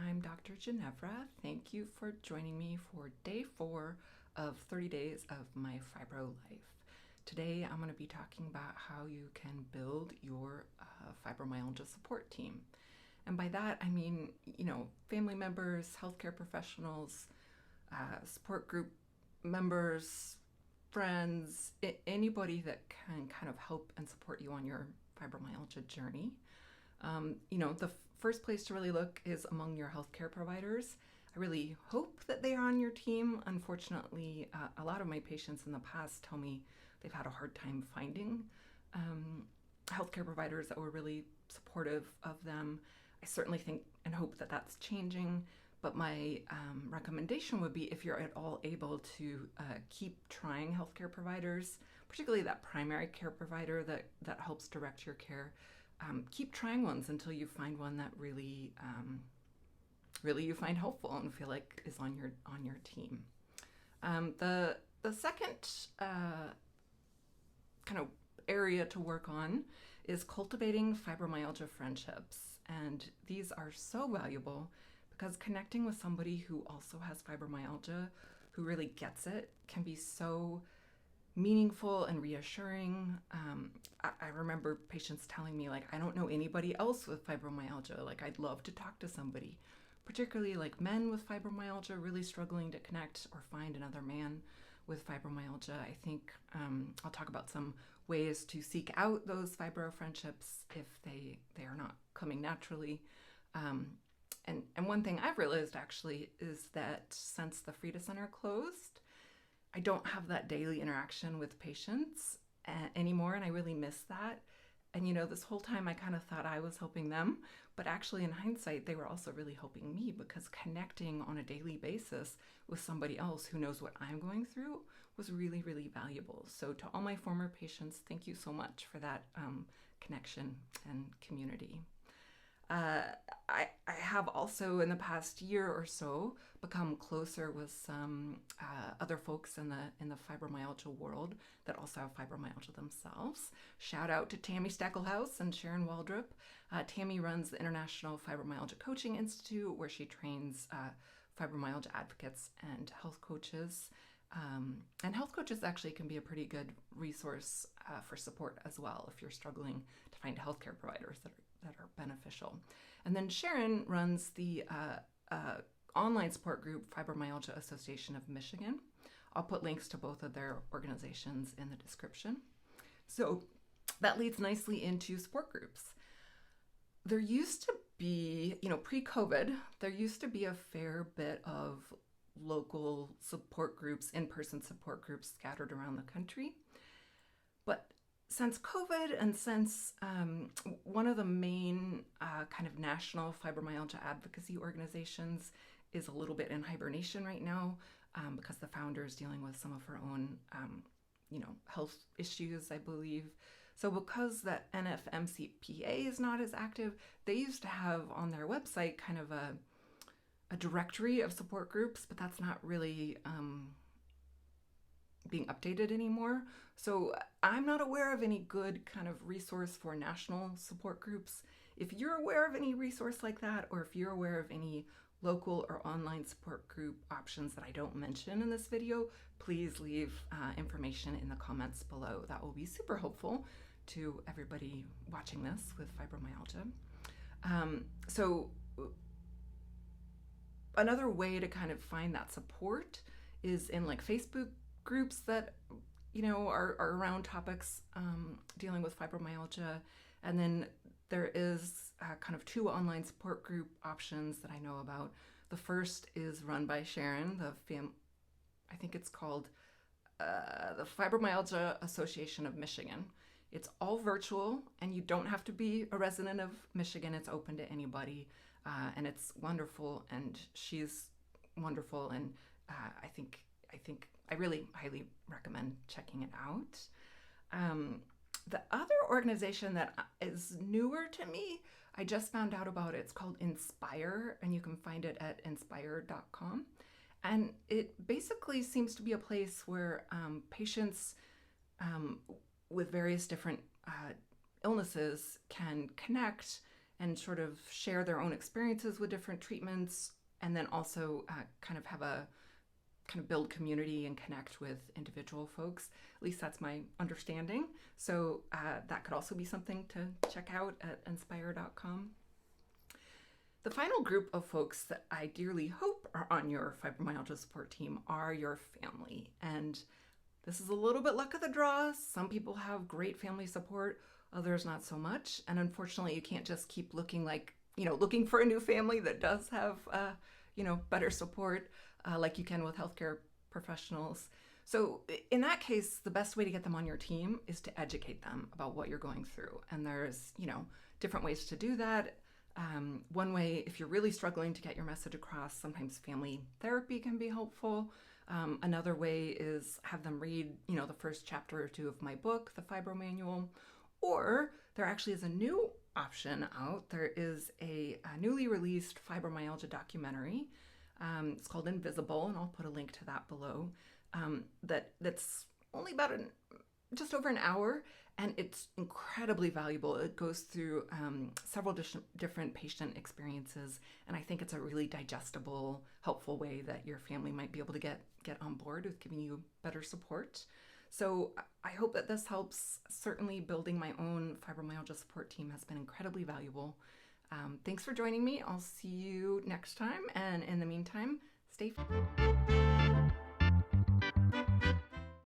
I'm Dr. Ginevra. Thank you for joining me for day 4 of 30 days of my Fibro life. Today I'm going to be talking about how you can build your fibromyalgia support team. And by that I mean, family members, healthcare professionals, support group members, friends, anybody that can kind of help and support you on your fibromyalgia journey. The first place to really look is among your healthcare providers. I really hope that they are on your team. Unfortunately, a lot of my patients in the past tell me they've had a hard time finding healthcare providers that were really supportive of them. I certainly think and hope that that's changing, but my recommendation would be, if you're at all able to keep trying healthcare providers, particularly that primary care provider that helps direct your care. Keep trying ones until you find one that really you find helpful and feel like is on your team. The second kind of area to work on is cultivating fibromyalgia friendships, and these are so valuable because connecting with somebody who also has fibromyalgia, who really gets it, can be so meaningful and reassuring. I remember patients telling me, I don't know anybody else with fibromyalgia. I'd love to talk to somebody, particularly men with fibromyalgia really struggling to connect or find another man with fibromyalgia. I think I'll talk about some ways to seek out those fibro friendships if they are not coming naturally. And one thing I've realized actually is that since the Frida Center closed, I don't have that daily interaction with patients anymore, and I really miss that. And this whole time I kind of thought I was helping them, but actually in hindsight they were also really helping me, because connecting on a daily basis with somebody else who knows what I'm going through was really, really valuable. So to all my former patients, thank you so much for that connection and community. I have also in the past year or so become closer with some other folks in the fibromyalgia world that also have fibromyalgia themselves. Shout out to Tammy Steckelhaus and Sharon Waldrop. Tammy runs the International Fibromyalgia Coaching Institute, where she trains fibromyalgia advocates and health coaches. And health coaches actually can be a pretty good resource for support as well if you're struggling to find healthcare providers that are beneficial. And then Sharon runs the online support group Fibromyalgia Association of Michigan. I'll put links to both of their organizations in the description. So that leads nicely into support groups. There used to be, pre-COVID, there used to be a fair bit of local support groups, in-person support groups scattered around the country. But since COVID, and since one of the main kind of national fibromyalgia advocacy organizations is a little bit in hibernation right now, because the founder is dealing with some of her own, health issues, I believe. So because that NFMCPA is not as active, they used to have on their website kind of a directory of support groups, but that's not really being updated anymore. So I'm not aware of any good kind of resource for national support groups. If you're aware of any resource like that, or if you're aware of any local or online support group options that I don't mention in this video, please leave information in the comments below. That will be super helpful to everybody watching this with fibromyalgia. So another way to kind of find that support is in Facebook groups that are around topics dealing with fibromyalgia. And then there is kind of 2 online support group options that I know about. The first is run by Sharon, I think it's called the Fibromyalgia Association of Michigan. It's all virtual, and you don't have to be a resident of Michigan. It's open to anybody, and it's wonderful, and she's wonderful, and I think I really highly recommend checking it out. The other organization that is newer to me, I just found out about it. It's called Inspire, and you can find it at inspire.com. And it basically seems to be a place where patients with various different illnesses can connect and sort of share their own experiences with different treatments, and then also kind of have a kind of build community and connect with individual folks. At least that's my understanding. So that could also be something to check out at inspire.com. The final group of folks that I dearly hope are on your fibromyalgia support team are your family. And this is a little bit luck of the draw. Some people have great family support, others not so much. And unfortunately, you can't just keep looking for a new family that does have, better support like you can with healthcare professionals. So in that case, the best way to get them on your team is to educate them about what you're going through. And there's, different ways to do that. One way, if you're really struggling to get your message across, sometimes family therapy can be helpful. Another way is have them read, the first chapter or two of my book, The Fibro Manual. Or there actually is a new option out. There is a newly released fibromyalgia documentary. It's called Invisible, and I'll put a link to that below. That's only about just over an hour, and it's incredibly valuable. It goes through several different patient experiences, and I think it's a really digestible, helpful way that your family might be able to get on board with giving you better support. So I hope that this helps. Certainly building my own fibromyalgia support team has been incredibly valuable. Thanks for joining me. I'll see you next time, and in the meantime, stay